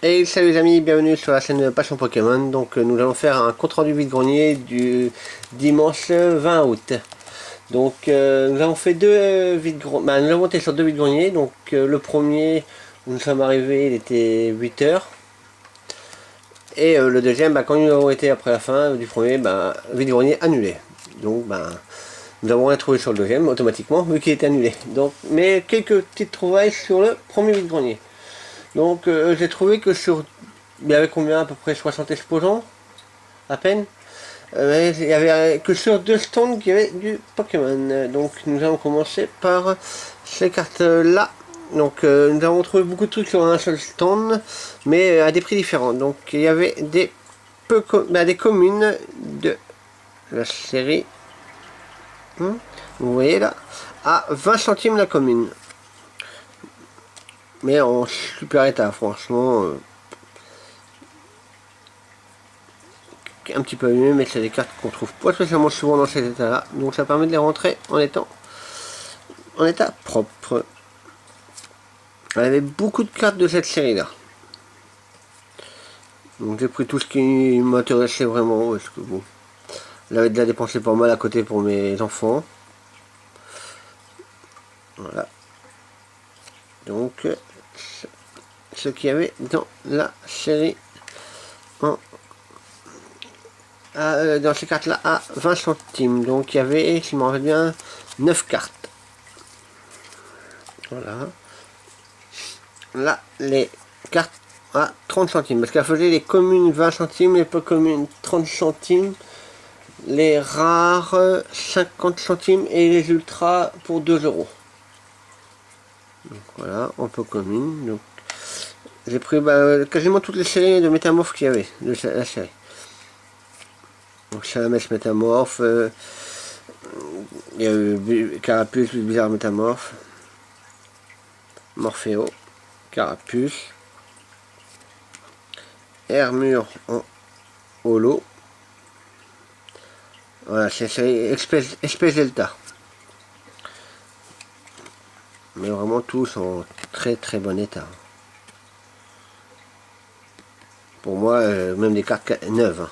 Et salut les amis, bienvenue sur la chaîne Passion Pokémon. Donc nous allons faire un compte rendu vide-grenier du dimanche 20 août. Donc nous avons fait deux vide-greniers, nous avons été sur deux vide-greniers. Donc le premier, nous sommes arrivés, il était 8 heures. Et le deuxième, quand nous avons été après la fin du premier, vide-grenier annulé. Donc nous avons rien trouvé sur le deuxième automatiquement vu qu'il était annulé. Donc, mais quelques petites trouvailles sur le premier vide-grenier. Donc j'ai trouvé que il y avait combien, à peu près 60 exposants, à peine. Il y avait que sur deux stands qu'il y avait du Pokémon. Donc nous allons commencer par ces cartes là. Donc nous avons trouvé beaucoup de trucs sur un seul stand, mais à des prix différents. Donc il y avait des communes de la série, vous voyez là, à 20 centimes la commune. Mais en super état, franchement. Un petit peu mieux, mais c'est des cartes qu'on trouve pas spécialement souvent dans cet état là, donc ça permet de les rentrer en état propre. Il y avait beaucoup de cartes de cette série là, donc j'ai pris tout ce qui m'intéressait vraiment, parce que bon, j'avais déjà dépensé pas mal à côté pour mes enfants. Voilà, donc ce qu'il y avait dans la série dans ces cartes là à 20 centimes. Donc il y avait, si je me rappelle bien, 9 cartes. Voilà. Là, les cartes à 30 centimes. Parce qu'elle faisait les communes 20 centimes, les peu communes 30 centimes, les rares 50 centimes et les ultras pour 2 euros. Donc voilà, en peu commune. Donc j'ai pris quasiment toutes les séries de métamorphes qu'il y avait de la série. Donc Salamèche métamorphe, il y a eu Carapuce, bizarre métamorphe, Morphéo, Carapuce, Hermure en holo. Voilà, c'est espèce delta. Mais vraiment tous en très très bon état. Pour moi, même des cartes neuves.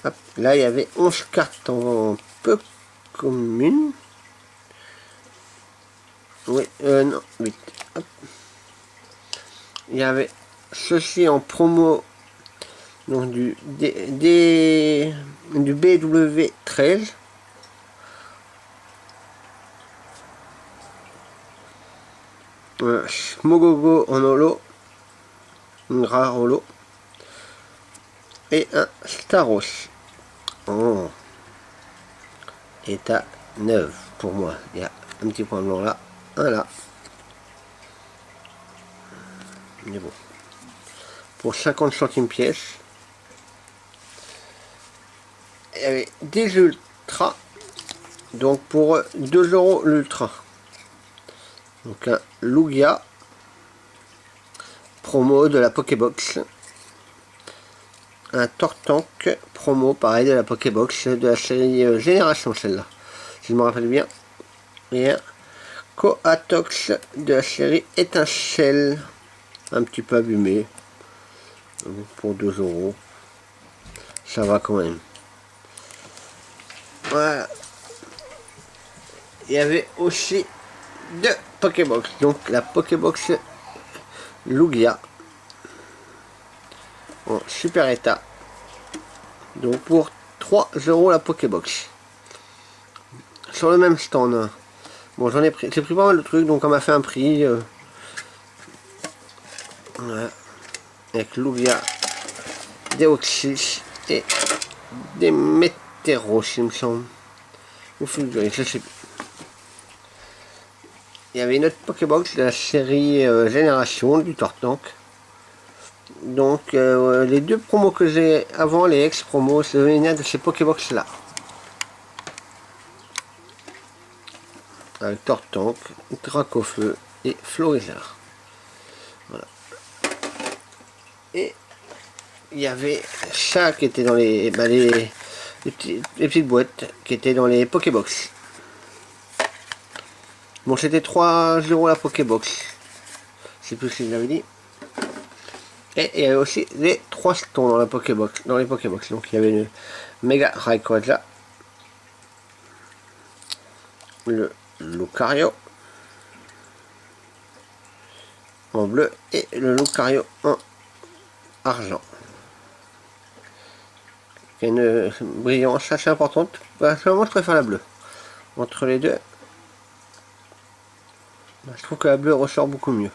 Hop, là, il y avait 11 cartes en peu communes. Oui, non, 8. Hop. Il y avait ceci en promo, donc du BW13. Mogogo en holo, une rare holo. Et un Staros en état neuf pour moi. Il y a un petit point blanc là, un là. Mais bon. Pour 50 centimes pièce. Il y avait des ultras. Donc pour 2 euros l'ultra. Donc un Lugia. Promo de la Pokébox. Un Tortank promo pareil de la Pokébox de la série Génération, celle-là, si je me rappelle bien. Et un Coatox de la série Étincelle, un petit peu abîmé, pour 2 euros. Ça va quand même. Voilà. Il y avait aussi deux Pokébox, donc la Pokébox Lugia en super état, donc pour 3 euros la Pokébox sur le même stand. Bon, j'ai pris pas mal de trucs, donc on m'a fait un prix voilà, avec Lugia, Deoxys et des Météros, il me semble, ou figurines, je sais plus. Il y avait une autre Pokébox de la série Génération du Tortank. Donc les deux promos que j'ai avant, les ex-promos, c'est venaient de ces Pokébox là. Avec Tortank, Dracofeu et Florizard. Voilà. Et il y avait ça qui était dans les petites boîtes qui étaient dans les Pokébox. Bon, c'était 3 euros la Pokébox. Je sais plus si je l'avais dit. Et il y avait aussi les 3 jetons dans la Pokébox, dans les Pokébox. Donc il y avait le Mega Rayquaza, le Lucario en bleu et le Lucario en argent. Il y a une brillance assez importante. Personnellement, je préfère la bleue. Entre les deux, je trouve que la bleue ressort beaucoup mieux.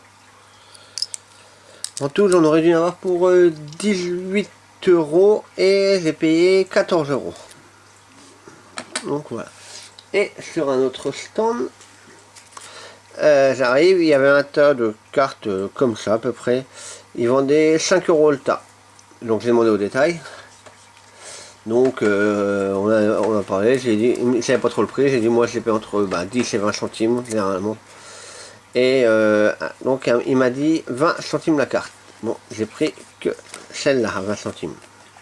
En tout, j'en aurais dû en avoir pour 18 € et j'ai payé 14 €. Donc voilà. Et sur un autre stand, j'arrive, il y avait un tas de cartes comme ça à peu près. Ils vendaient 5 € le tas. Donc j'ai demandé au détail. Donc on a parlé, j'ai dit, il ne savait pas trop le prix, j'ai dit moi je les paye entre 10 et 20 centimes généralement. Et donc il m'a dit 20 centimes la carte. Bon, j'ai pris que celle-là à 20 centimes.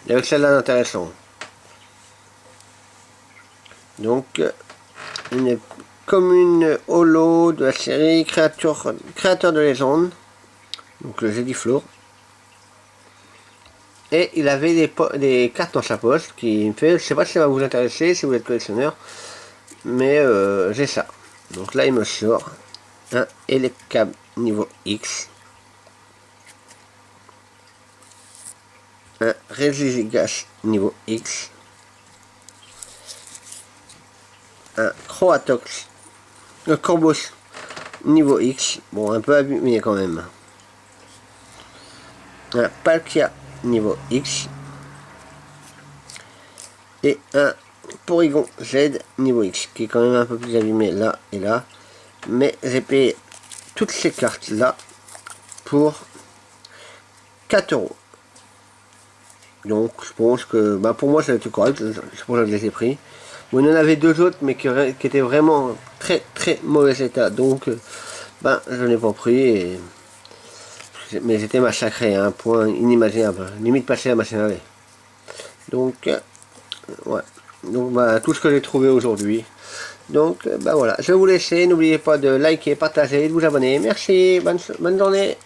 Et avec celle-là d'intéressant. Donc une commune holo de la série créateur de légende. Donc le Gédiflour. Et il avait des cartes dans sa poche qui me fait, je sais pas si ça va vous intéresser si vous êtes collectionneur, mais j'ai ça. Donc là il me sort un Elekab niveau X, un Regigigas niveau X, un Croatox, un Corbos niveau X, bon un peu abîmé quand même, un Palkia niveau X et un Porygon Z niveau X qui est quand même un peu plus abîmé là et là, mais j'ai payé toutes ces cartes là pour 4 €. Donc je pense que pour moi ça a été correct, c'est pour ça que je les ai pris. Bon, il y en avait deux autres mais qui étaient vraiment très mauvais état, donc je n'ai pas pris, mais j'étais massacré à un point inimaginable, limite passé à machine à laver. Donc ouais, donc tout ce que j'ai trouvé aujourd'hui. Donc voilà, je vais vous laisser, n'oubliez pas de liker, partager, de vous abonner. Merci, bonne journée.